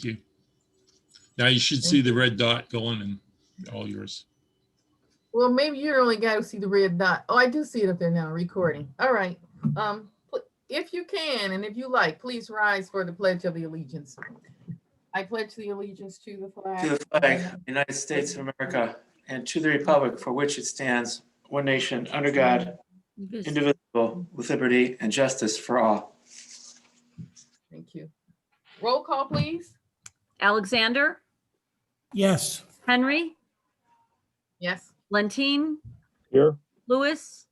you. Now you should see the red dot going and all yours. Well, maybe you're the only guy who see the red dot. Oh, I do see it up there now, recording. All right. If you can, and if you like, please rise for the Pledge of the Allegiance. I pledge the allegiance to the flag. To the flag of the United States of America and to the republic for which it stands, one nation, under God, indivisible, with liberty and justice for all. Thank you. Roll call, please. Alexander, Yes. Henry, Yes. Lentine, Here. Lewis,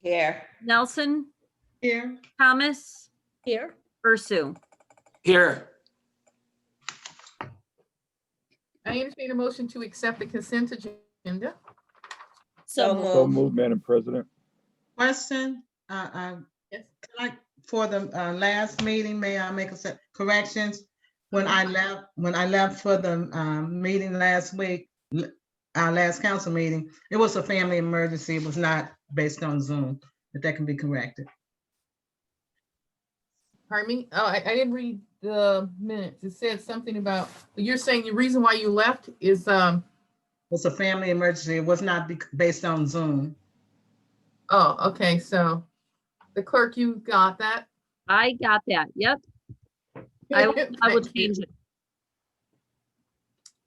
Here. Nelson, Here. Thomas, Here. Ursu. Here. I entertain a motion to accept the consent agenda. So moved, Madam President. Question, Yes. for the last meeting, may I make a set corrections? When I left for the meeting last week, our last council meeting, it was a family emergency. It was not based on Zoom, but that can be corrected. Pardon me? Oh, I didn't read the minutes. It said something about, you're saying the reason why you left is, It was a family emergency. It was not based on Zoom. oh, okay, so the clerk, you got that? I got that. Yep. I will Thank you. change it.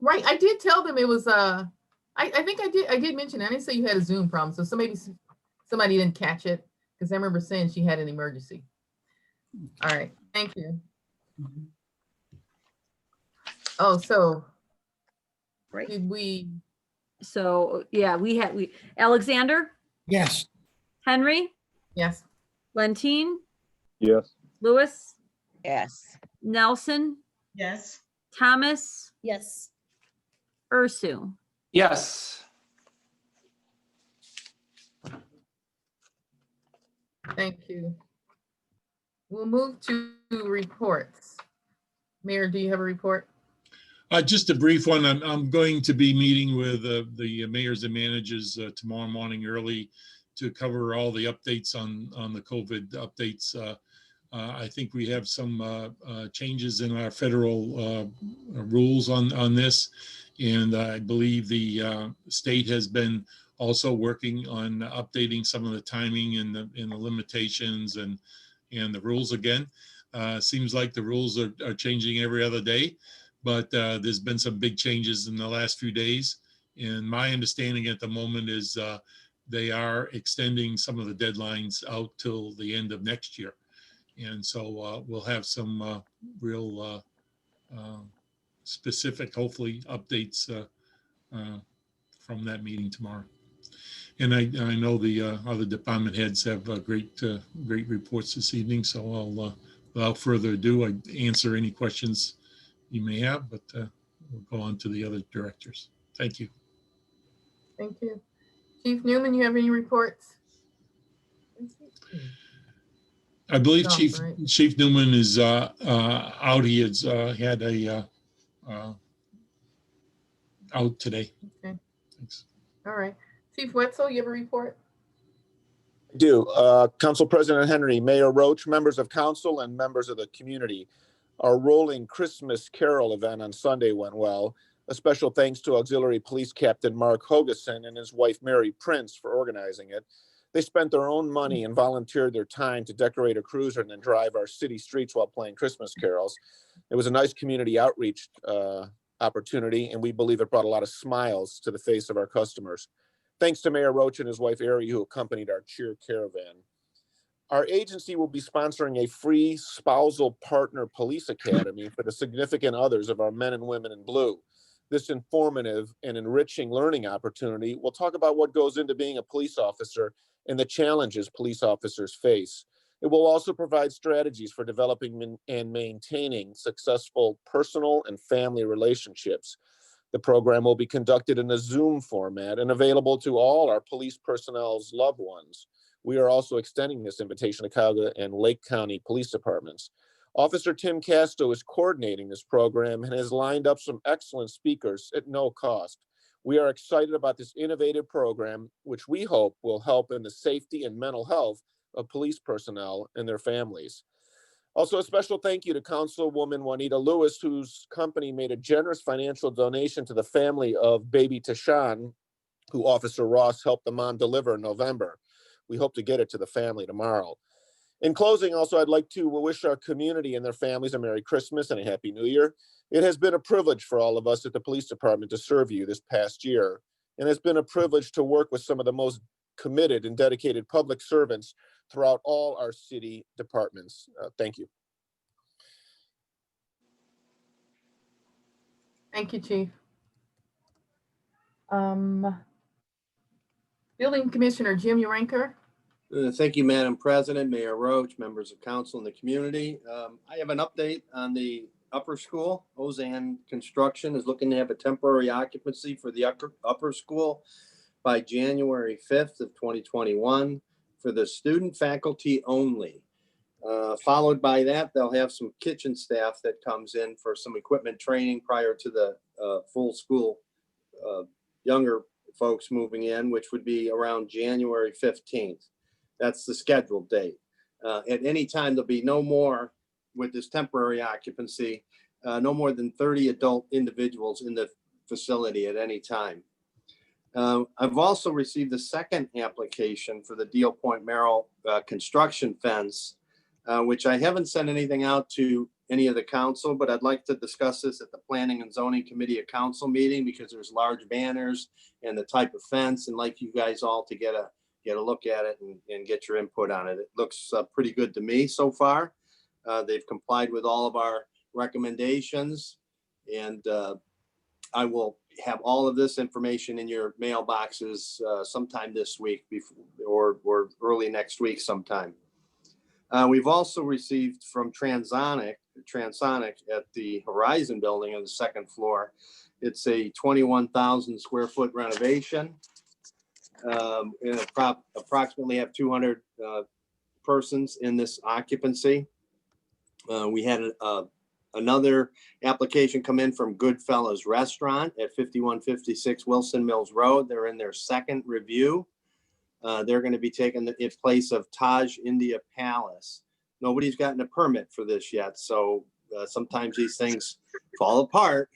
Right, I did tell them it was, I think I did mention, I didn't say you had a Zoom problem, so somebody didn't catch it, because I remember saying she had an emergency. All right, thank you. Oh, so Great. did we, So yeah, Alexander, Yes. Henry, yes, Lentine, Yes. Lewis, Yes. Nelson, Yes. Thomas, Yes. Ursu. Yes. thank you. We'll move to reports. Mayor, do you have a report? Just a brief one. I'm going to be meeting with the mayors and managers tomorrow morning early to cover all the updates on the COVID updates. I think we have some changes in our federal rules on this, and I believe the state has been also working on updating some of the timing and the limitations and the rules again. Seems like the rules are changing every other day, but there's been some big changes in the last few days. And my understanding at the moment is they are extending some of the deadlines out till the end of next year. And so we'll have some real specific, hopefully, updates from that meeting tomorrow. And I know the other department heads have great reports this evening. So I'll, without further ado, I answer any questions you may have, but we'll go on to the other directors. Thank you. Thank you. Chief Newman, you have any reports? I believe No, right. Chief Newman is out. He has had a out today. Okay. Thanks. All right. Chief Wetzel, you have a report? I do. Council President Henry, Mayor Roach, members of council, and members of the community. Our rolling Christmas Carol event on Sunday went well. A special thanks to Auxiliary Police Captain Mark Hogeson and his wife Mary Prince for organizing it. They spent their own money and volunteered their time to decorate a cruiser and then drive our city streets while playing Christmas carols. It was a nice community outreach opportunity, and we believe it brought a lot of smiles to the face of our customers. Thanks to Mayor Roach and his wife Ari, who accompanied our cheer caravan. Our agency will be sponsoring a free spousal partner police academy for the significant others of our men and women in blue. This informative and enriching learning opportunity will talk about what goes into being a police officer and the challenges police officers face. It will also provide strategies for developing and maintaining successful personal and family relationships. The program will be conducted in a Zoom format and available to all our police personnel's loved ones. We are also extending this invitation to Cuyahoga and Lake County Police Departments. Officer Tim Casto is coordinating this program and has lined up some excellent speakers at no cost. We are excited about this innovative program, which we hope will help in the safety and mental health of police personnel and their families. Also, a special thank you to Councilwoman Juanita Lewis, whose company made a generous financial donation to the family of baby Tashawn, who Officer Ross helped the mom deliver in November. We hope to get it to the family tomorrow. In closing, also, I'd like to wish our community and their families a Merry Christmas and a Happy New Year. It has been a privilege for all of us at the police department to serve you this past year, and it's been a privilege to work with some of the most committed and dedicated public servants throughout all our city departments. Thank you. Thank you, Chief. Building Commissioner Jim Uranker. Thank you, Madam President, Mayor Roach, members of council and the community. I have an update on the upper school. Ozan Construction is looking to have a temporary occupancy for the upper school by January 5th of 2021 for the student faculty only. Followed by that, they'll have some kitchen staff that comes in for some equipment training prior to the full school younger folks moving in, which would be around January 15th. That's the scheduled date. At any time, there'll be no more with this temporary occupancy, no more than 30 adult individuals in the facility at any time. I've also received the second application for the Deal Point Merrill construction fence, which I haven't sent anything out to any of the council, but I'd like to discuss this at the Planning and Zoning Committee of Council meeting because there's large banners and the type of fence, and like you guys all to get a look at it and get your input on it. It looks pretty good to me so far. They've complied with all of our recommendations, and I will have all of this information in your mailboxes sometime this week or early next week sometime. We've also received from Transonic at the Horizon building on the second floor. It's a 21,000 square foot renovation. And approximately have 200 persons in this occupancy. We had another application come in from Goodfellas Restaurant at 5156 Wilson Mills Road. They're in their second review. They're going to be taking the place of Taj India Palace. Nobody's gotten a permit for this yet, so sometimes these things fall apart.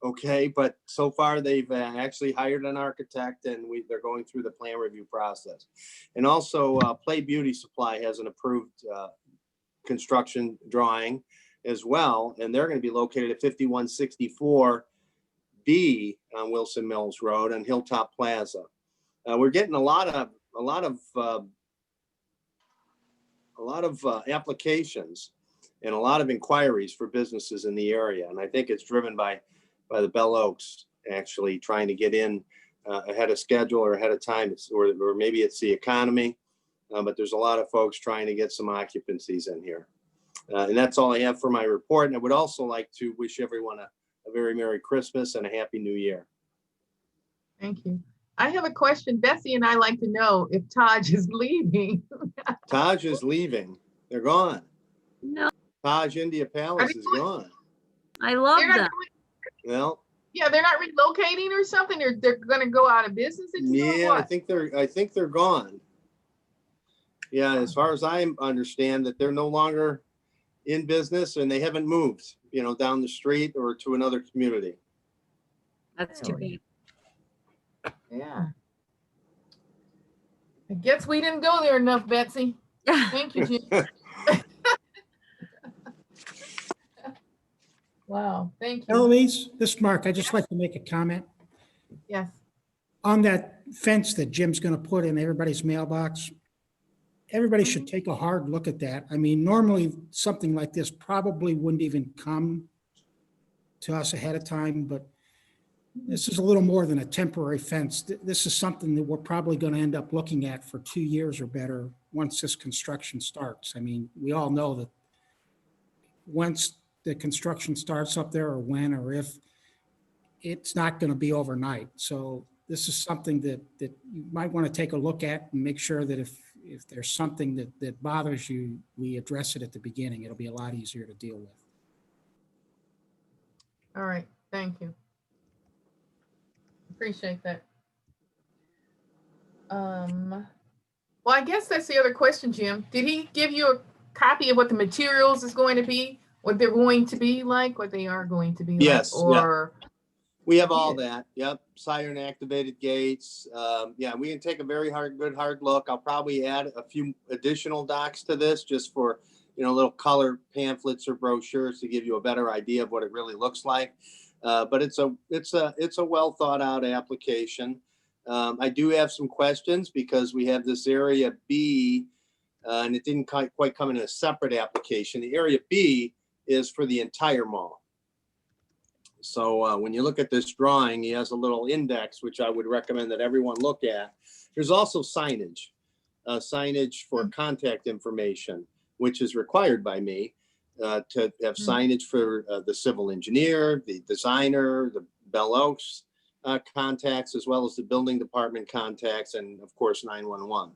Okay, but so far they've actually hired an architect, and they're going through the plan review process. And also Play Beauty Supply has an approved construction drawing as well, and they're going to be located at 5164 B on Wilson Mills Road and Hilltop Plaza. We're getting a lot of applications and a lot of inquiries for businesses in the area, and I think it's driven by the Bell Oaks actually trying to get in ahead of schedule or ahead of time, or maybe it's the economy, but there's a lot of folks trying to get some occupancies in here. And that's all I have for my report. And I would also like to wish everyone a very Merry Christmas and a Happy New Year. Thank you. I have a question. Betsy and I like to know if Taj is leaving. Taj is leaving. They're gone. No, Taj India Palace is gone. I love They're not that. Well, Yeah, they're not relocating or something. They're going to go out of business. yeah, I think they're gone. Yeah, as far as I understand that they're no longer in business and they haven't moved, down the street or to another community. That's too bad. Yeah. I guess we didn't go there enough, Betsy. Thank you, Jim. Wow, thank you. Eloise, this is Mark. I'd just like to make a comment. Yes. On that fence that Jim's going to put in everybody's mailbox, everybody should take a hard look at that. I mean, normally something like this probably wouldn't even come to us ahead of time, but this is a little more than a temporary fence. This is something that we're probably going to end up looking at for 2 years or better once this construction starts. I mean, we all know that once the construction starts up there, or when or if, it's not going to be overnight. So this is something that you might want to take a look at and make sure that if there's something that bothers you, we address it at the beginning. It'll be a lot easier to deal with. All right, thank you. Appreciate that. Well, I guess that's the other question, Jim. Did he give you copy of what the materials is going to be, what they're going to be like, what they are going to be like? Yes, yeah. Or We have all that. Yep. Siren activated gates. Yeah, we can take a very good hard look. I'll probably add a few additional docs to this just for, little color pamphlets or brochures to give you a better idea of what it really looks like. But it's a well thought out application. I do have some questions because we have this area B, and it didn't quite come in a separate application. The area B is for the entire mall. So when you look at this drawing, he has a little index, which I would recommend that everyone look at. There's also signage for contact information, which is required by me to have signage for the civil engineer, the designer, the Bell Oaks contacts, as well as the building department contacts, and of course, 911.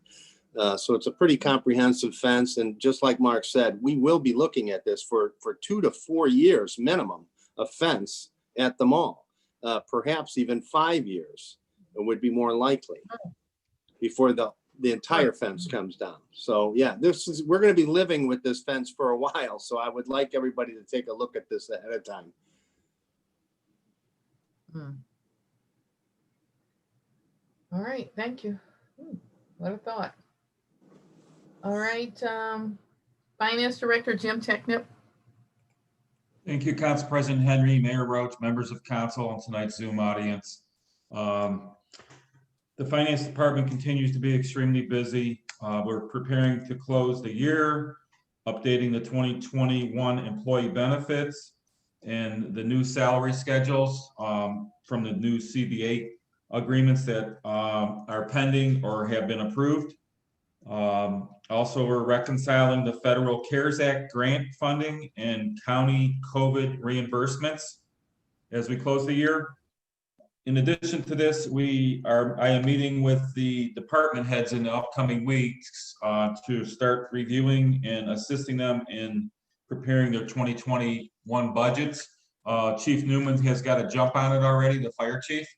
So it's a pretty comprehensive fence. And just like Mark said, we will be looking at this for 2 to 4 years minimum of fence at the mall, perhaps even 5 years. It would be more likely before the entire fence comes down. So yeah, we're going to be living with this fence for a while. So I would like everybody to take a look at this ahead of time. All right, thank you. What a thought. All right, Finance Director Jim Technip. Thank you, Council President Henry, Mayor Roach, members of council, and tonight's Zoom audience. The finance department continues to be extremely busy. We're preparing to close the year, updating the 2021 employee benefits and the new salary schedules from the new CBA agreements that are pending or have been approved. Also, we're reconciling the Federal CARES Act grant funding and county COVID reimbursements as we close the year. In addition to this, I am meeting with the department heads in the upcoming weeks to start reviewing and assisting them in preparing their 2021 budgets. Chief Newman has got a jump on it already, the fire chief,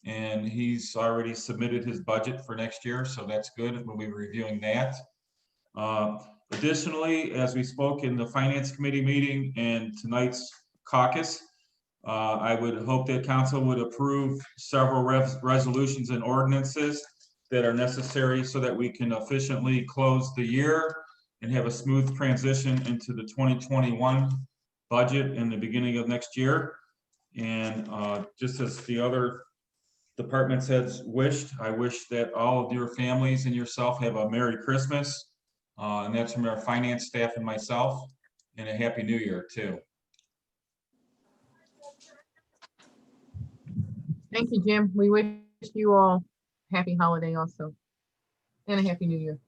and he's already submitted his budget for next year, so that's good. We'll be reviewing that. Additionally, as we spoke in the Finance Committee meeting and tonight's caucus, I would hope that council would approve several resolutions and ordinances that are necessary so that we can efficiently close the year and have a smooth transition into the 2021 budget in the beginning of next year. And just as the other department heads wished, I wish that all of your families and yourself have a Merry Christmas. And that's from our finance staff and myself, and a Happy New Year too. Thank you, Jim. We wish you all happy holiday also, and a Happy New Year.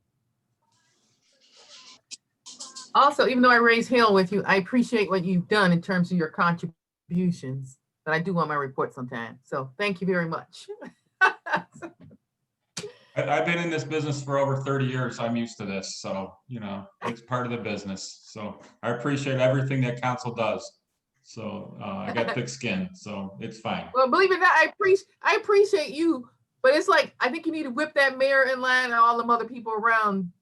Also, even though I raise hell with you, I appreciate what you've done in terms of your contributions, but I do want my report sometime. So thank you very much. I've been in this business for over 30 years. I'm used to this. So, it's part of the business. So I appreciate everything that council does. So I got thick skin, so it's fine. Well, believe it or not, I appreciate you, but it's like, I think you need to whip that mayor in line and all them other people around,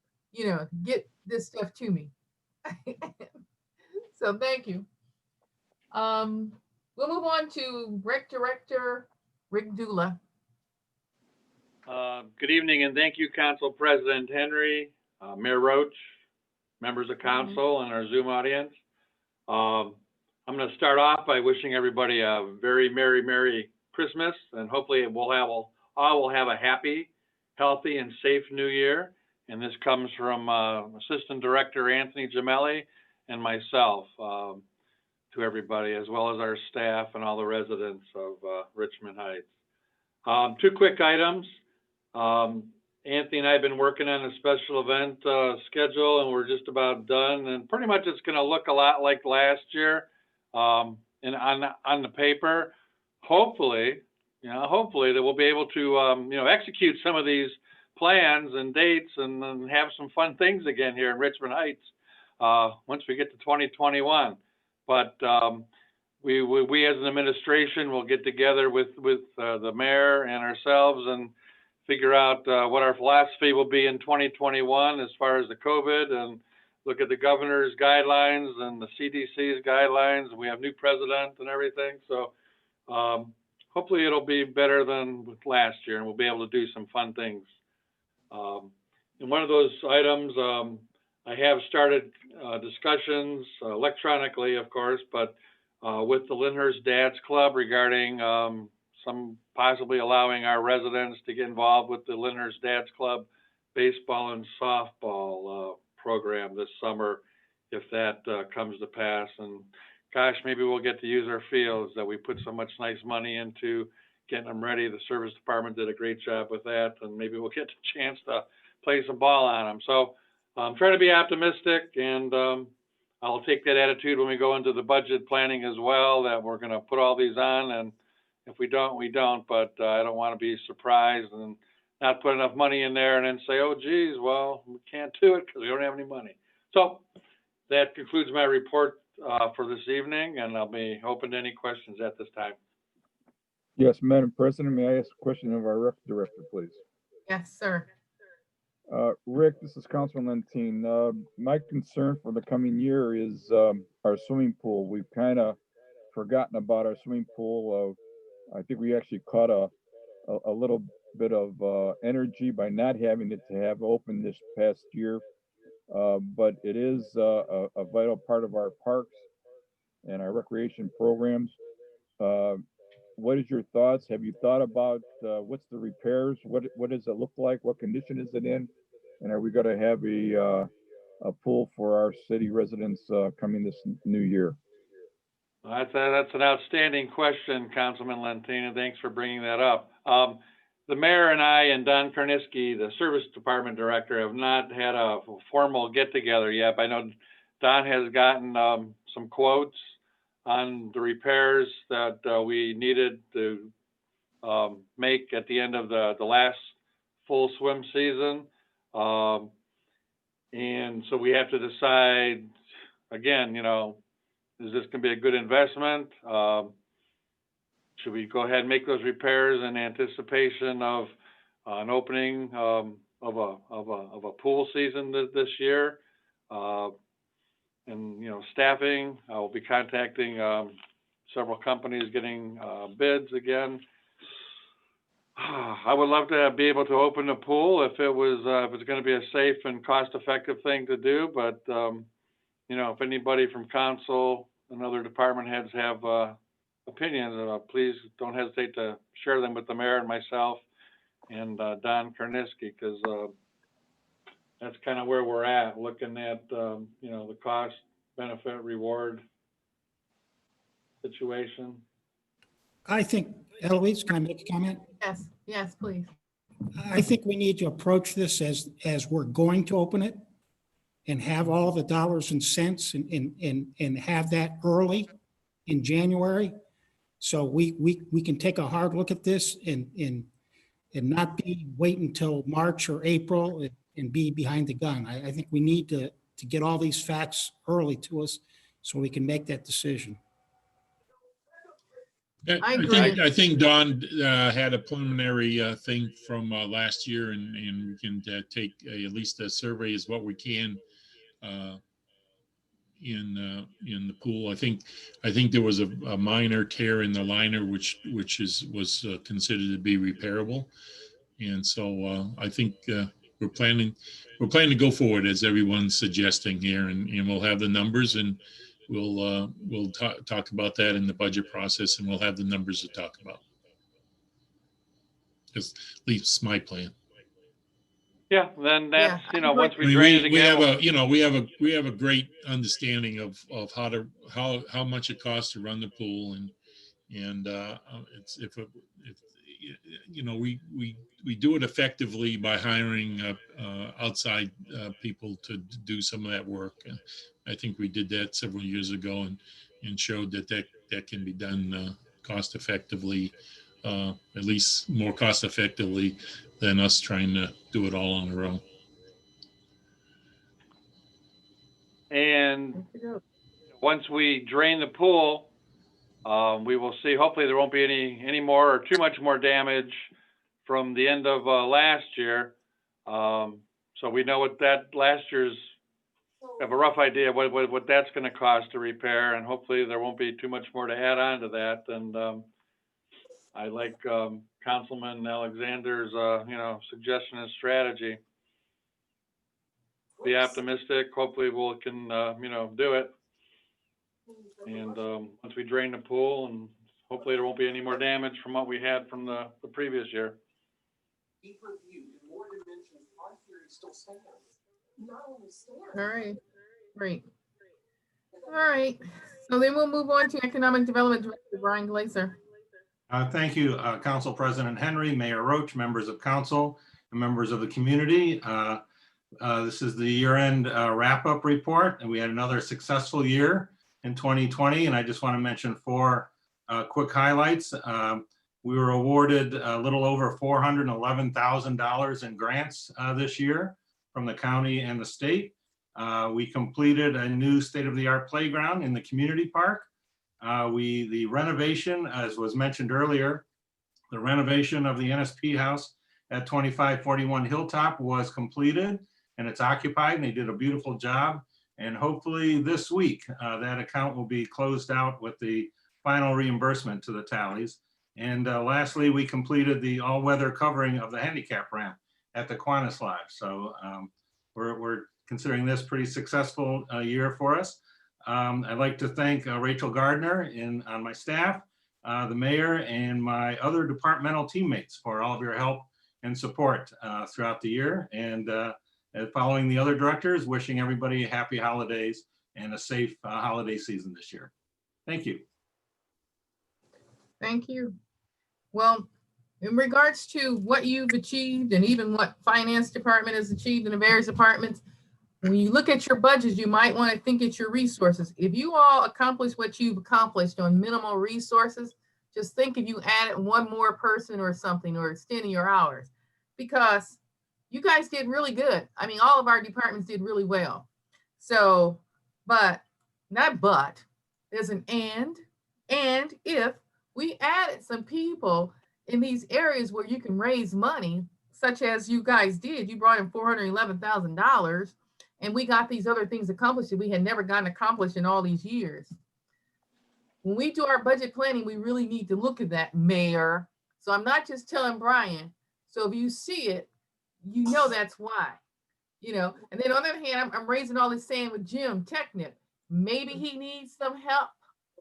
get this stuff to me. So thank you. We'll move on to Rec Director Rick Dula. Good evening, and thank you, Council President Henry, Mayor Roach, members of council, and our Zoom audience. I'm going to start off by wishing everybody a very Merry Christmas, and hopefully all will have a happy, healthy, and safe New Year. And this comes from Assistant Director Anthony Gemelli and myself to everybody, as well as our staff and all the residents of Richmond Heights. 2 quick items. Anthony and I have been working on a special event schedule, and we're just about done. And pretty much it's going to look a lot like last year. And on the paper, hopefully that we'll be able to, execute some of these plans and dates and have some fun things again here in Richmond Heights once we get to 2021. But we as an administration will get together with the mayor and ourselves and figure out what our philosophy will be in 2021 as far as the COVID and look at the governor's guidelines and the CDC's guidelines. We have new president and everything. So hopefully it'll be better than with last year, and we'll be able to do some fun things. And one of those items, I have started discussions electronically, of course, but with the Lyndhurst Dads Club regarding some possibly allowing our residents to get involved with the Lyndhurst Dads Club baseball and softball program this summer, if that comes to pass. And gosh, maybe we'll get to use our fields that we put so much nice money into getting them ready. The service department did a great job with that, and maybe we'll get the chance to play some ball on them. So I'm trying to be optimistic, and I'll take that attitude when we go into the budget planning as well, that we're going to put all these on, and if we don't, we don't. But I don't want to be surprised and not put enough money in there and then say, oh, geez, well, we can't do it because we don't have any money. So that concludes my report for this evening, and I'll be open to any questions at this time. Yes, Madam President, may I ask a question of our rec director, please? Yes, sir. Rick, this is Councilman Lentine. My concern for the coming year is our swimming pool. We've kind of forgotten about our swimming pool. I think we actually caught a little bit of energy by not having it to have open this past year. But it is a vital part of our parks and our recreation programs. What is your thoughts? Have you thought about what's the repairs? What does it look like? What condition is it in? And are we going to have a pool for our city residents coming this new year? That's an outstanding question, Councilman Lentine, and thanks for bringing that up. The mayor and I and Don Karniski, the service department director, have not had a formal get together yet. But I know Don has gotten some quotes on the repairs that we needed to make at the end of the last full swim season. And so we have to decide, again, you know, is this going to be a good investment? Should we go ahead and make those repairs in anticipation of an opening of a pool season this year? And, you know, staffing, I will be contacting several companies getting bids again. I would love to be able to open the pool if it's going to be a safe and cost-effective thing to do. But, you know, if anybody from council and other department heads have opinions, please don't hesitate to share them with the mayor and myself and Don Karniski, because that's kind of where we're at, looking at, you know, the cost, benefit, reward situation. I think, Eloise, can I make a comment? Yes, yes, please. I think we need to approach this as we're going to open it and have all the dollars and cents and have that early in January. So we can take a hard look at this and not be wait until March or April and be behind the gun. I think we need to get all these facts early to us so we can make that decision. I agree. I think Don had a preliminary thing from last year, and we can take at least a survey as what we can in the pool. I think there was a minor tear in the liner, which was considered to be repairable, and so I think we're planning to go forward as everyone's suggesting here, and we'll have the numbers, and we'll talk about that in the budget process, and we'll have the numbers to talk about. At least my plan. Yeah, then that's, Yeah, you know, once we drain it again. We have a great understanding of how much it costs to run the pool, and it's if you know, we do it effectively by hiring outside people to do some of that work. And I think we did that several years ago and showed that can be done cost effectively, at least more cost effectively than us trying to do it all on our own. And once we drain the pool, we will see, hopefully there won't be any more or too much more damage from the end of last year. So we know what that last year's have a rough idea what that's gonna cost to repair, and hopefully there won't be too much more to add on to that. And, I like, Councilman Alexander's, suggestion and strategy. Be optimistic, hopefully can, do it. And, once we drain the pool, and hopefully there won't be any more damage from what we had from the previous year. All right, great. All right, so then we'll move on to Economic Development Director Brian Glaser. Thank you, Council President Henry, Mayor Roach, members of council, and members of the community. This is the year-end wrap-up report, and we had another successful year in 2020, and I just want to mention four quick highlights. We were awarded a little over $411,000 in grants this year from the county and the state. We completed a new state-of-the-art playground in the community park. The renovation, as was mentioned earlier, the renovation of the NSP house at 2541 Hilltop was completed, and it's occupied, and they did a beautiful job. And hopefully this week, that account will be closed out with the final reimbursement to the tallies. And lastly, we completed the all-weather covering of the handicap ramp at the Kiwanis Lodge. So we're considering this pretty successful year for us. I'd like to thank Rachel Gardner on my staff, the mayor, and my other departmental teammates for all of your help and support throughout the year. And following the other directors, wishing everybody happy holidays and a safe holiday season this year. Thank you. Thank you. Well, in regards to what you've achieved and even what finance department has achieved in the various departments, when you look at your budgets, you might want to think at your resources. If you all accomplish what you've accomplished on minimal resources, just think if you added one more person or something, or extending your hours, because you guys did really good. I mean, all of our departments did really well. So, there's an and if we added some people in these areas where you can raise money, such as you guys did, you brought in $411,000, and we got these other things accomplished that we had never gotten accomplished in all these years. When we do our budget planning, we really need to look at that, Mayor. So I'm not just telling Brian. So if you see it, you know that's why. And then on the other hand, I'm raising all this saying with Jim Technip, maybe he needs some help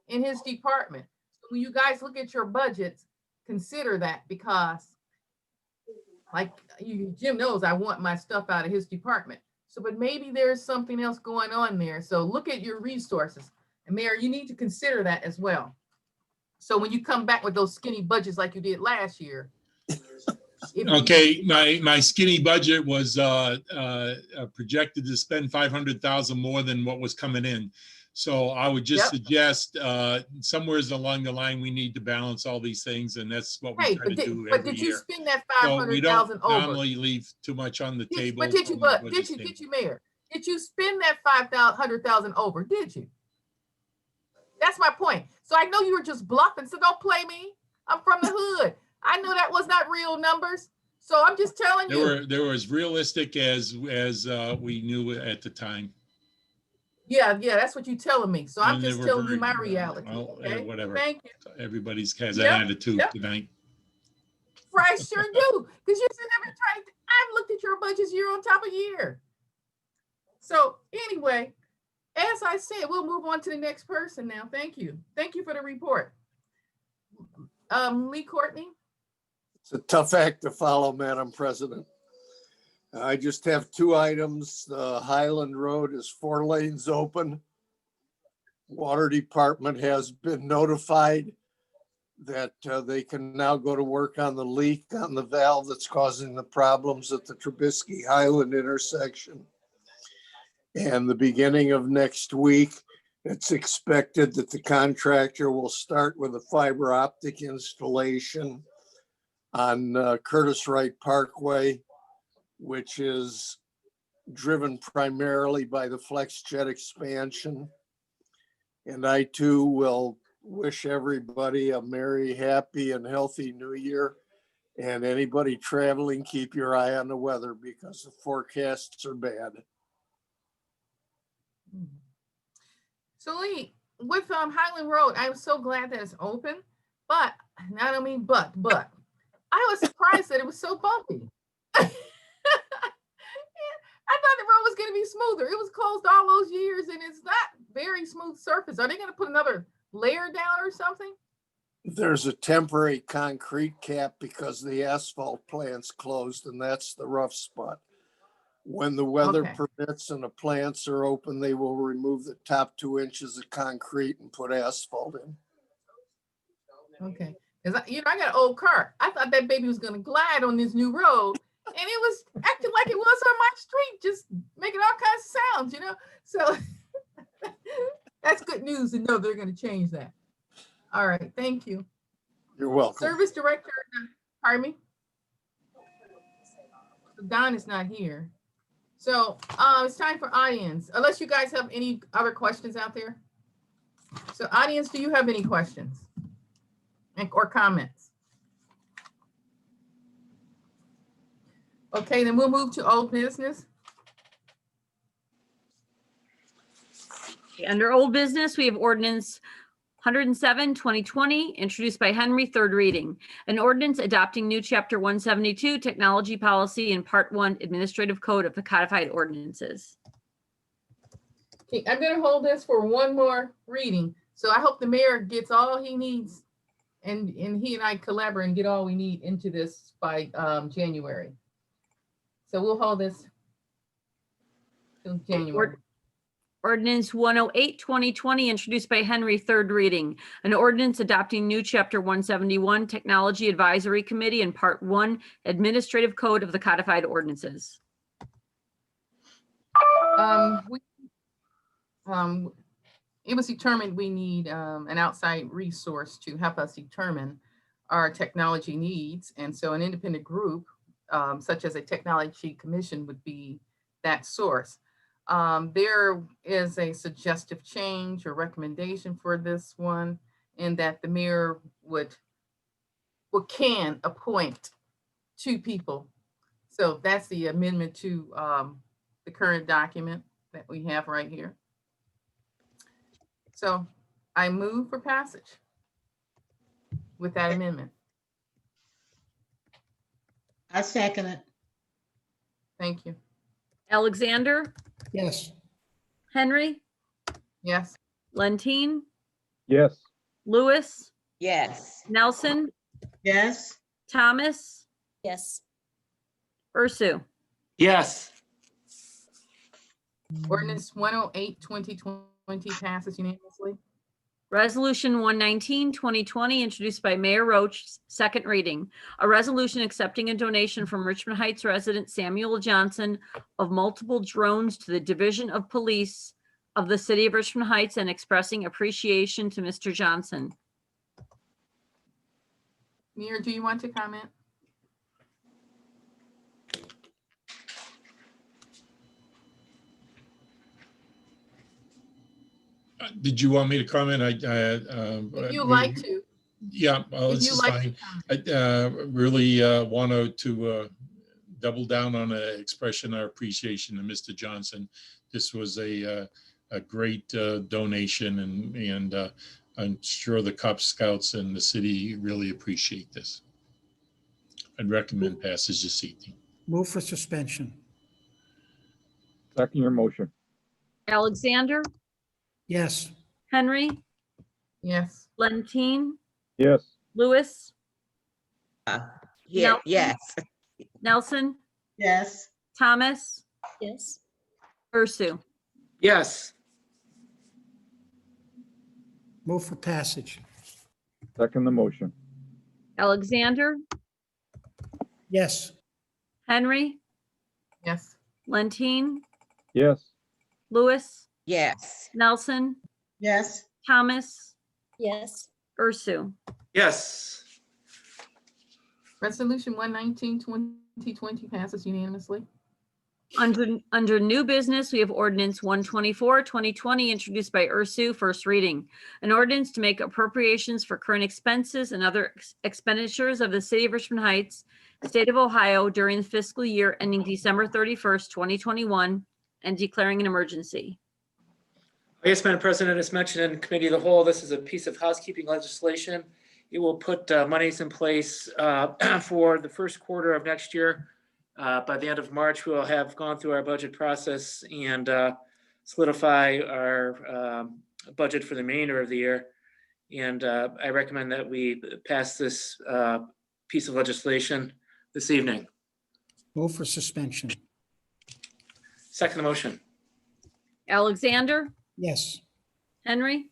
in his department. So when you guys look at your budgets, consider that, because like Jim knows I want my stuff out of his department. So, but maybe there's something else going on there. So look at your resources. And Mayor, you need to consider that as well. So when you come back with those skinny budgets like you did last year. Okay, my skinny budget was projected to spend 500,000 more than what was coming in. So I would just suggest somewhere along the line we need to balance all these things, and that's what we try to do every year. But did you spend that 500,000 over? Normally leave too much on the table. But did you, Mayor? Did you spend that 500,000 over? Did you? That's my point. So I know you were just bluffing. So don't play me. I'm from the hood. I know that was not real numbers. So I'm just telling you. They were as realistic as we knew at the time. Yeah, that's what you're telling me. So I'm just telling you my reality. Well, okay? whatever. Thank you. Everybody has that attitude tonight. I sure do. Because you said every time I've looked at your budgets year on top of year. So anyway, as I said, we'll move on to the next person now. Thank you. Thank you for the report. Lee Courtney. It's a tough act to follow, Madam President. I just have two items. Highland Road is 4 lanes open. Water Department has been notified that they can now go to work on the leak on the valve that's causing the problems at the Trubisky Highland intersection. And the beginning of next week, it's expected that the contractor will start with a fiber optic installation on Curtis Wright Parkway, which is driven primarily by the FlexJet expansion. And I too will wish everybody a merry, happy, and healthy new year. And anybody traveling, keep your eye on the weather because the forecasts are bad. So Lee, with Highland Road, I'm so glad that it's open, but I don't mean but I was surprised that it was so bumpy. I thought the road was going to be smoother. It was closed all those years, and it's not very smooth surface. Are they going to put another layer down or something? There's a temporary concrete cap because the asphalt plant's closed, and that's the rough spot. When the weather Okay. permits and the plants are open, they will remove the top 2 inches of concrete and put asphalt in. Okay. Because I got an old car. I thought that baby was going to glide on this new road, and it was acting like it was on my street, just making all kinds of sounds, So that's good news to know they're going to change that. All right. Thank you. You're welcome. Service director, pardon me? Don is not here. So it's time for audience, unless you guys have any other questions out there. So audience, do you have any questions or comments? Okay, then we'll move to old business. Under old business, we have ordinance 107, 2020, introduced by Henry, third reading. An ordinance adopting new chapter 172, technology policy in part 1, administrative code of the codified ordinances. Okay, I'm going to hold this for one more reading. So I hope the mayor gets all he needs and he and I collaborate and get all we need into this by January. So we'll hold this till January. Ordinance 108, 2020, introduced by Henry, third reading. An ordinance adopting new chapter 171, technology advisory committee in part 1, administrative code of the codified ordinances. It was determined we need an outside resource to help us determine our technology needs. And so an independent group, such as a technology commission, would be that source. There is a suggestive change or recommendation for this one, in that the mayor can appoint 2 people. So that's the amendment to the current document that we have right here. So I move for passage with that amendment. I second it. Thank you. Alexander, Yes. Henry, Yes. Lentine, Yes. Lewis, Yes. Nelson, Yes. Thomas, Yes. Ursu. Yes. Ordinance 108, 2020 passes unanimously. Resolution 119, 2020, introduced by Mayor Roach, second reading. A resolution accepting a donation from Richmond Heights resident Samuel Johnson of multiple drones to the Division of Police of the City of Richmond Heights and expressing appreciation to Mr. Johnson. Mayor, do you want to comment? Did you want me to comment? If you'd like to. Yeah, If this you is like fine. to I really want to double down on an expression of appreciation to Mr. Johnson. This was a great donation, and I'm sure the Cub Scouts and the city really appreciate this. I'd recommend passage this evening. Move for suspension. Second your motion. Alexander, Yes. Henry, Yes. Lentine, Yes. Lewis, Yeah, Nelson? yes. Nelson, Yes. Thomas, Yes. Ursu. Yes. Move for passage. Second the motion. Alexander, Yes. Henry, Yes. Lentine, Yes. Lewis, Yes. Nelson, Yes. Thomas, Yes. Ursu. Yes. Resolution 119, 2020 passes unanimously. Under new business, we have ordinance 124, 2020, introduced by Ursu, first reading. An ordinance to make appropriations for current expenses and other expenditures of the city of Richmond Heights, state of Ohio during the fiscal year ending December 31st, 2021, and declaring an emergency. Yes, Madam President, as mentioned in Committee of the Whole, this is a piece of housekeeping legislation. It will put monies in place for the first quarter of next year. By the end of March, we'll have gone through our budget process and solidify our budget for the remainder of the year. And I recommend that we pass this piece of legislation this evening. Move for suspension. Second motion. Alexander, Yes. Henry,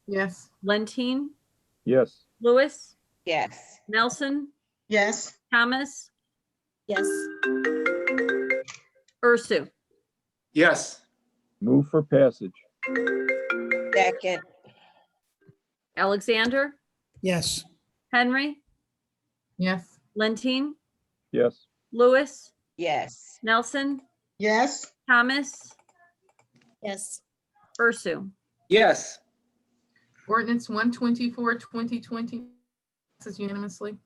Yes. Lentine, Yes. Lewis, Yes. Nelson, yes, Thomas, Yes. Ursu. Yes. Move for passage. Second. Alexander, Yes. Henry, Yes. Lentine, Yes. Lewis, Yes. Nelson, yes, Thomas, Yes. Ursu. Yes. Ordinance 124, 2020 passes unanimously.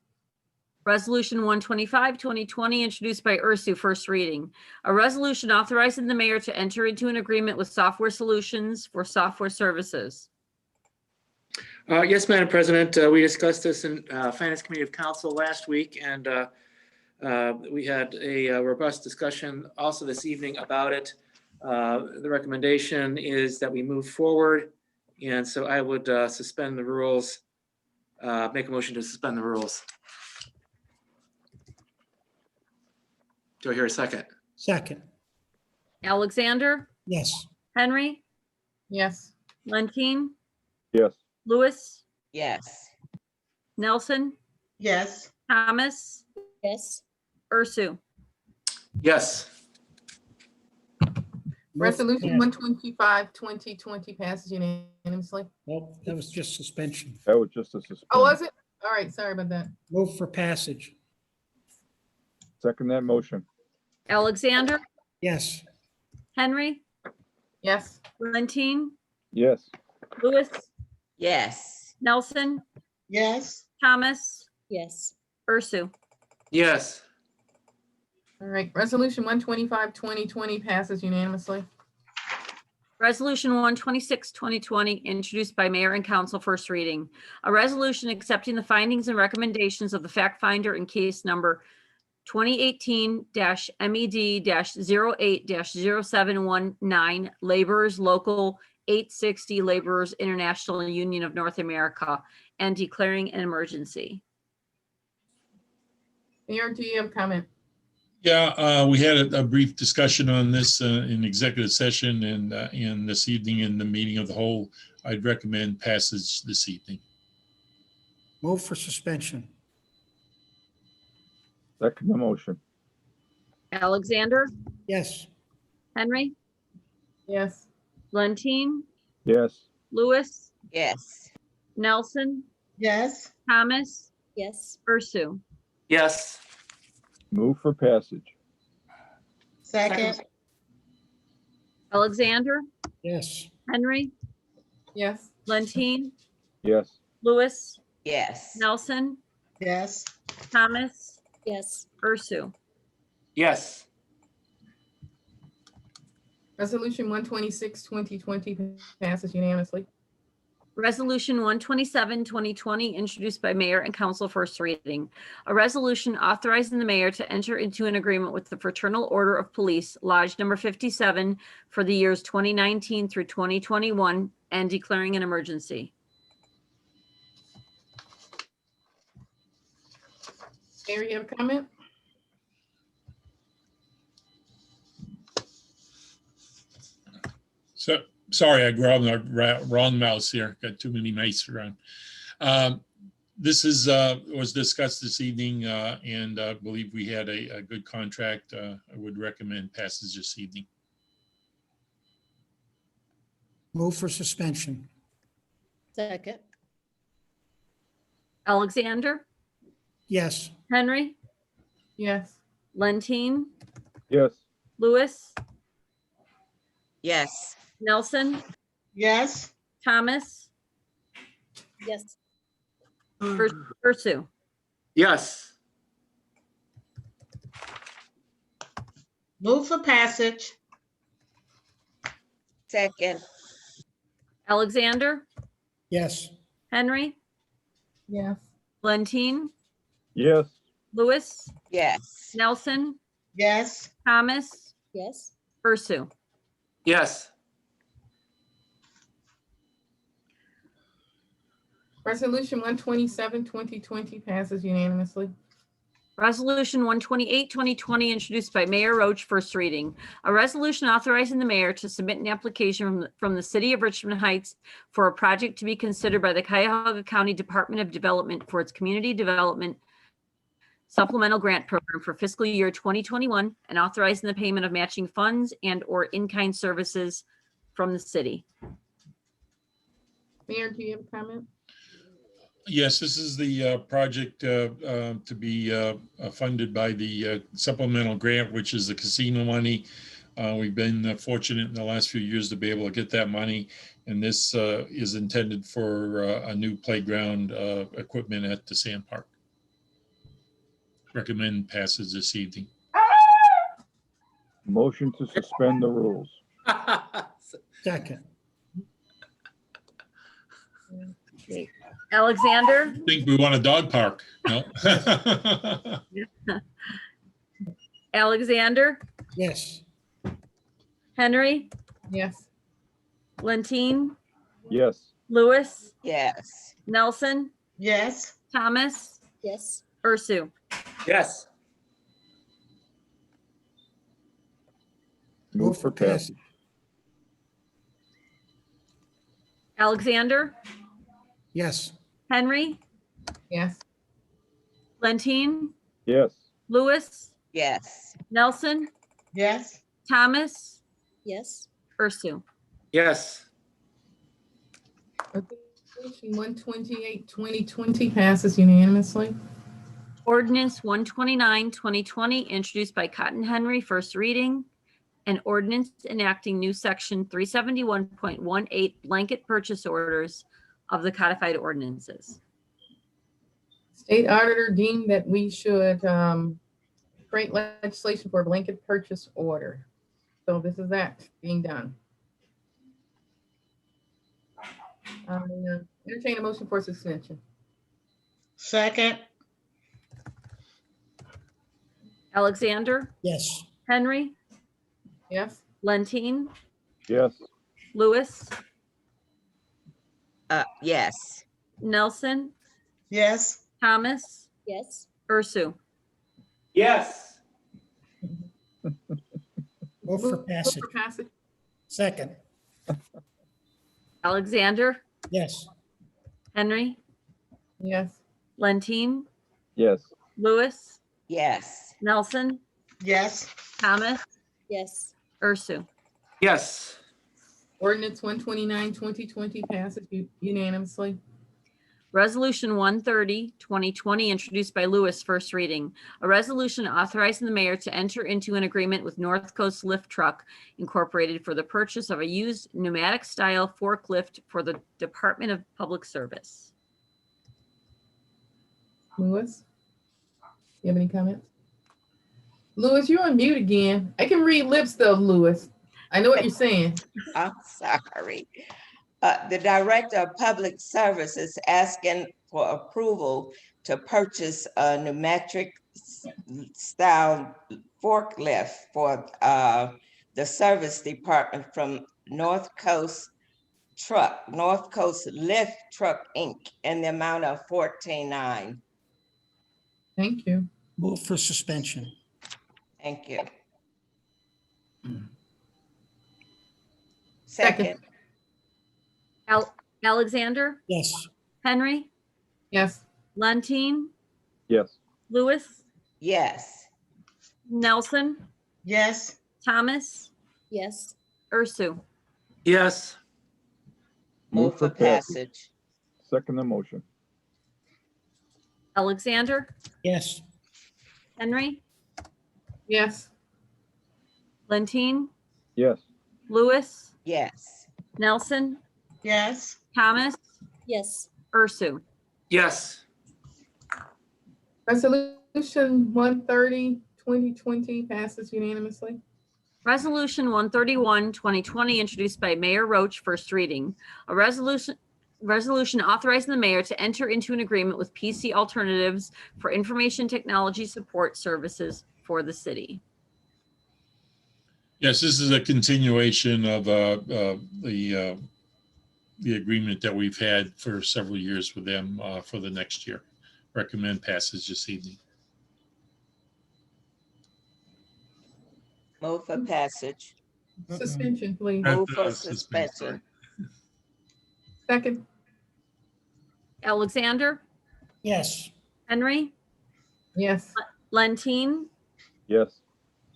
Resolution 125, 2020, introduced by Ursu, first reading. A resolution authorizing the mayor to enter into an agreement with Software Solutions for software services. Yes, Madam President, we discussed this in Finance Committee of Council last week, and we had a robust discussion also this evening about it. The recommendation is that we move forward, and so I would suspend the rules, make a motion to suspend the rules. Do I hear a second? Second. Alexander, Yes. Henry, Yes. Lentine, Yes. Lewis, Yes. Nelson, yes, Thomas, Yes. Ursu. Yes. Resolution 125, 2020 passes unanimously. Well, that was just suspension. That was just a suspension. Oh, was it? All right, sorry about that. Move for passage. Second that motion. Alexander, Yes. Henry, Yes. Lentine, Yes. Lewis, Yes. Nelson, yes, Thomas, Yes. Ursu. Yes. All right, resolution 125, 2020 passes unanimously. Resolution 126, 2020, introduced by mayor and council, first reading. A resolution accepting the findings and recommendations of the fact finder in case number 2018-MED-08-0719, Laborers Local 860 Laborers International Union of North America, and declaring an emergency. Mayor, do you have a comment? Yeah, we had a brief discussion on this in executive session and this evening in the meeting of the whole. I'd recommend passage this evening. Move for suspension. Second the motion. Alexander, Yes. Henry, Yes. Lentine, Yes. Lewis, Yes. Nelson, yes, Thomas, Yes. Ursu. Yes. Move for passage. second, Alexander, Yes. Henry, Yes. Lentine, Yes. Lewis, Yes. Nelson, yes, Thomas, Yes. Ursu. Yes. Resolution 126, 2020 passes unanimously. Resolution 127, 2020, introduced by mayor and council, first reading. A resolution authorizing the mayor to enter into an agreement with the Fraternal Order of Police, Lodge Number 57, for the years 2019 through 2021, and declaring an emergency. Mayor, you have a comment? So, sorry, I grabbed the wrong mouse here. Got too many mice around. This was discussed this evening, and I believe we had a good contract. I would recommend passage this evening. Move for suspension. Second. Alexander, Yes. Henry, Yes. Lentine, Yes. Lewis, Yes. Nelson, yes, Thomas, Yes. Ursu. Yes. move for passage, Second. Alexander, Yes. Henry, Yes. Lentine, yes, Lewis, Yes. Nelson, yes, Thomas, Yes. Ursu. Yes. Resolution 127, 2020 passes unanimously. Resolution 128, 2020, introduced by Mayor Roach, first reading. A resolution authorizing the mayor to submit an application from the city of Richmond Heights for a project to be considered by the Cuyahoga County Department of Development for its Community Development Supplemental Grant Program for fiscal year 2021 and authorizing the payment of matching funds and/or in-kind services from the city. Mayor, do you have a comment? Yes, this is the project to be funded by the supplemental grant, which is the casino money. We've been fortunate in the last few years to be able to get that money. And this is intended for a new playground equipment at the sand park. Recommend passage this evening. motion to suspend the rules. Second. Alexander, Think we want a dog park? No. Alexander, Yes. Henry, Yes. Lentine, Yes, Lewis, Yes. Nelson, yes, Thomas, Yes. Ursu. Yes. move for passage. Alexander, Yes. Henry, Yes. Lentine, Yes, Lewis, Yes. Nelson, yes, Thomas, Yes. Ursu. Yes. Resolution 128, 2020 passes unanimously. Ordinance 129, 2020, introduced by Cotton Henry, first reading. An ordinance enacting new section 371.18 blanket purchase orders of the codified ordinances. State auditor deemed that we should create legislation for a blanket purchase order. So this is that being done. Entertain a motion for suspension. second, Alexander, Yes. Henry, Yes. Lentine, yes, Lewis, Yes. Nelson, yes, Thomas, Yes. Ursu. Yes. Move for passage. Passage. Second. Alexander, Yes. Henry, Yes. Lentine, yes, Lewis, Yes. Nelson, yes, Thomas, Yes. Ursu. Yes. Ordinance 129, 2020 passes unanimously. Resolution 130, 2020, introduced by Lewis, first reading. A resolution authorizing the mayor to enter into an agreement with North Coast Lift Truck Incorporated for the purchase of a used pneumatic-style forklift for the Department of Public Service. Lewis? You have any comments? Lewis, you're on mute again. I can read lips though, Lewis. I know what you're saying. I'm sorry. The Director of Public Services asking for approval to purchase a pneumatic style forklift for the service department from North Coast Lift Truck Inc. in the amount of $14,900. Thank you. Move for suspension. Thank you. Second. Second. Alexander, Yes. Henry, Yes. Lentine, yes, Lewis, Yes. Nelson, yes, Thomas, Yes. Ursu. Yes. Move for passage. second the motion. Alexander, Yes. Henry, Yes. Lentine, Yes, Lewis, Yes. Nelson, yes, Thomas, Yes. Ursu. Yes. Resolution 130, 2020 passes unanimously. Resolution 131, 2020, introduced by Mayor Roach, first reading. A resolution authorizing the mayor to enter into an agreement with PC Alternatives for information technology support services for the city. Yes, this is a continuation of the agreement that we've had for several years with them for the next year. Recommend passage this evening. Move for passage. Suspension, please. Move for Suspension, sorry. suspension. Second, Alexander, yes, Henry, yes. Lentine, yes,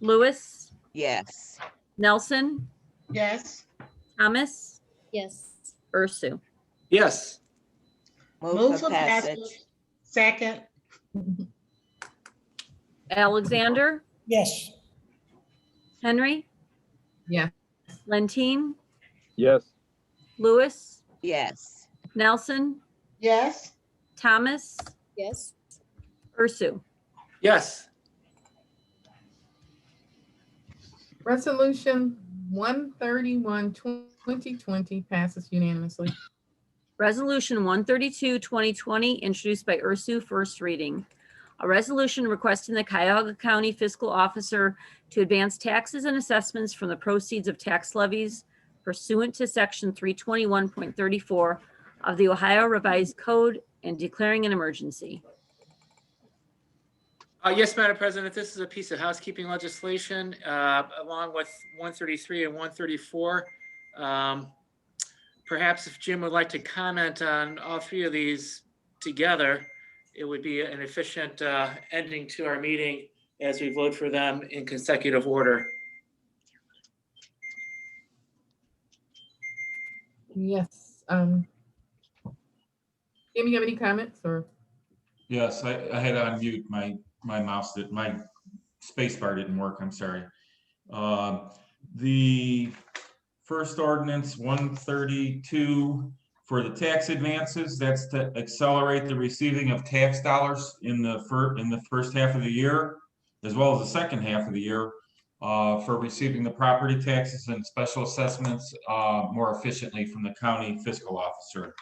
Lewis, Yes. Nelson, Yes. Thomas, yes, Ursu. Yes. Move for passage. Second. Alexander, yes, Henry, Yes. Lentine, yes, Lewis, Yes. Nelson, Yes. Thomas, yes, Ursu. Yes. Resolution 131, 2020 passes unanimously. Resolution 132, 2020, introduced by Ursu, first reading. A resolution requesting the Cuyahoga County Fiscal Officer to advance taxes and assessments from the proceeds of tax levies pursuant to Section 321.34 of the Ohio Revised Code and declaring an emergency. Yes, Madam President, this is a piece of housekeeping legislation, along with 133 and 134. Perhaps if Jim would like to comment on all three of these together, it would be an efficient ending to our meeting as we vote for them in consecutive order. Yes. Jim, you have any comments or? Yes, I had on mute. My mouse did, my space bar didn't work. I'm sorry. The first ordinance 132 for the tax advances, that's to accelerate the receiving of tax dollars in the first half of the year, as well as the second half of the year, for receiving the property taxes and special assessments more efficiently from the county fiscal officer.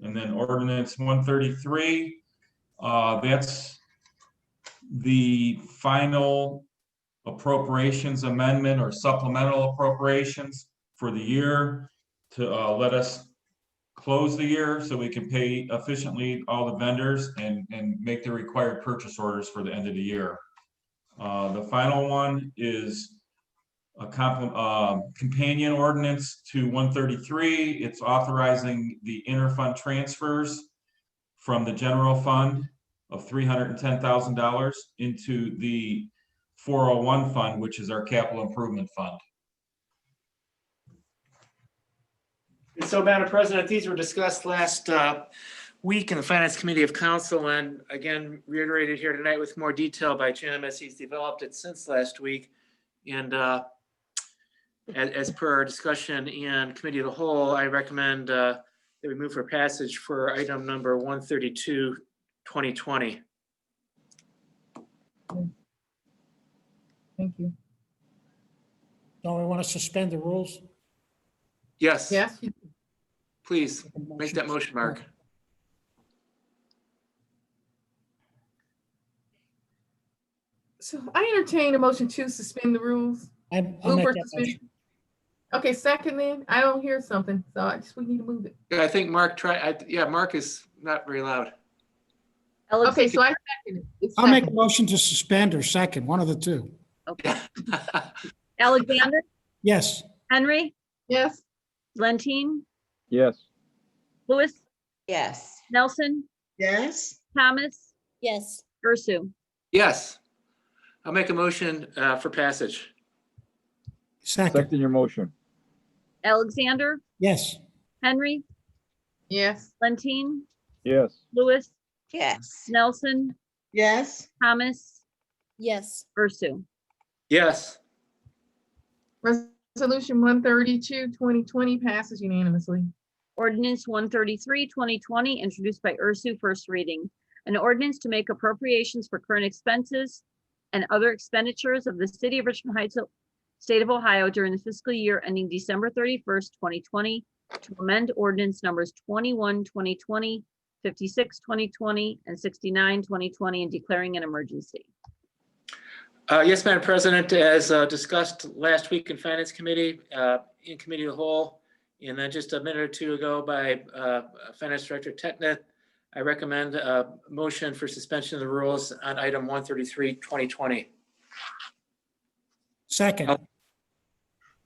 And then ordinance 133, that's the final appropriations amendment or supplemental appropriations for the year to let us close the year so we can pay efficiently all the vendors and make the required purchase orders for the end of the year. The final one is a companion ordinance to 133. It's authorizing the interfund transfers from the general fund of $310,000 into the 401 fund, which is our capital improvement fund. And so, Madam President, these were discussed last week in the Finance Committee of Council, and again, reiterated here tonight with more detail by Jim as he's developed it since last week. And as per our discussion in Committee of the Whole, I recommend that we move for passage for item number 132, 2020. Thank you. don't we want to suspend the rules? Yes, Yes. please make that motion, Mark. So I entertain a motion to suspend the rules. I'll Move make for that suspension. motion. Okay, second then. I don't hear something, so we need to move it. Yeah, I think Mark Mark is not very loud. Okay, so I second it. It's I'll make a second. motion to suspend or second, one of the two. Alexander, Yes, Henry, Yes. Lentine, yes, Lewis, Yes. Nelson, Yes. Thomas, yes, Ursu. Yes, I'll make a motion for passage. second, second your motion, Alexander, yes, Henry, Yes. Lentine, yes, Lewis, Yes. Nelson, Yes. Thomas, yes, Ursu. Yes, Resolution 132, 2020 passes unanimously. Ordinance 133, 2020, introduced by Ursu, first reading. An ordinance to make appropriations for current expenses and other expenditures of the city of Richmond Heights, State of Ohio during the fiscal year ending December 31st, 2020, to amend ordinance numbers 21, 2020, 56, 2020, and 69, 2020, and declaring an emergency. Yes, Madam President, as discussed last week in Finance Committee, in Committee of the Whole, and then just a minute or two ago by Finance Director Tetnet, I recommend a motion for suspension of the rules on item 133, 2020. Second,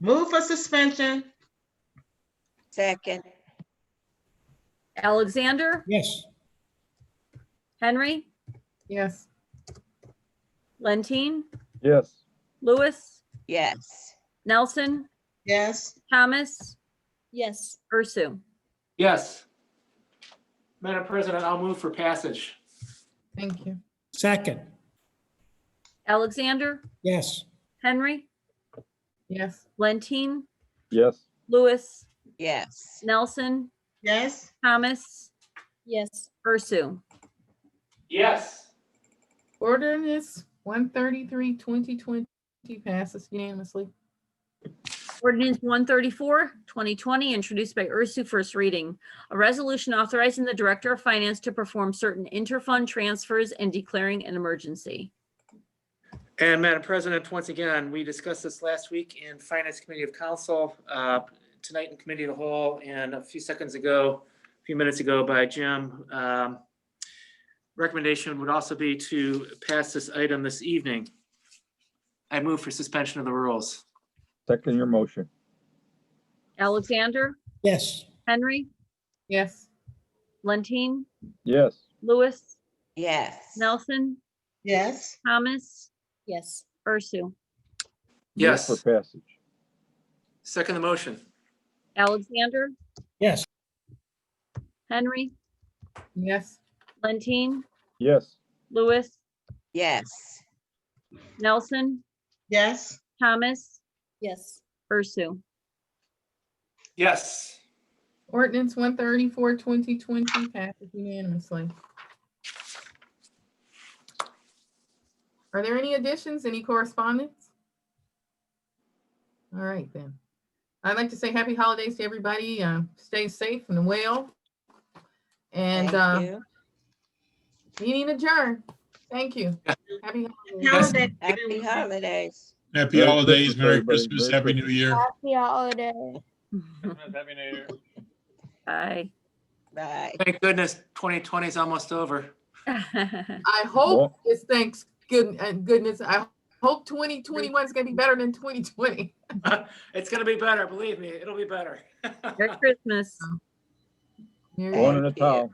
Move for suspension. Second, Alexander, yes. Henry, Yes. Lentine, Yes. Lewis, yes. Nelson, Yes. Thomas, yes, Ursu. Yes. Madam President, I'll move for passage. Thank you. Second, Alexander, yes. Henry, Yes. Lentine, Yes. Lewis, Yes. Nelson, Yes. Thomas, yes, Ursu. Yes. Ordinance 133, 2020 passes unanimously. Ordinance 134, 2020, introduced by Ursu, first reading. A resolution authorizing the Director of Finance to perform certain interfund transfers and declaring an emergency. And Madam President, once again, we discussed this last week in Finance Committee of Council, tonight in Committee of the Whole, and a few minutes ago by Jim. Recommendation would also be to pass this item this evening. I move for suspension of the rules. Second your motion. Alexander, Yes. Henry, Yes. Lentine, Yes. Lewis, Yes. Nelson, Yes. Thomas, yes, Ursu. Move Yes. For passage. Second the motion. Alexander, Yes. Henry, Yes. Lentine, Yes. Lewis, Yes. Nelson, Yes. Thomas, yes, Ursu. Yes. Ordinance 134, 2020 passes unanimously. Are there any additions, any correspondence? All right, then. I'd like to say happy holidays to everybody. Stay safe and well. And Thank you. meeting adjourned. Thank you. Happy holidays. Holiday. Happy holidays. Happy Merry holidays, Christmas, Merry everybody. Christmas, Merry Happy New Christmas. Year. happy holiday. Happy New Year. Bye. Bye. Thank goodness 2020 is almost over. I hope it's goodness. I hope 2021 is going to be better than 2020. It's going to be better. Believe me, it'll be better. Merry Christmas. Merry Going in a Thank you. towel.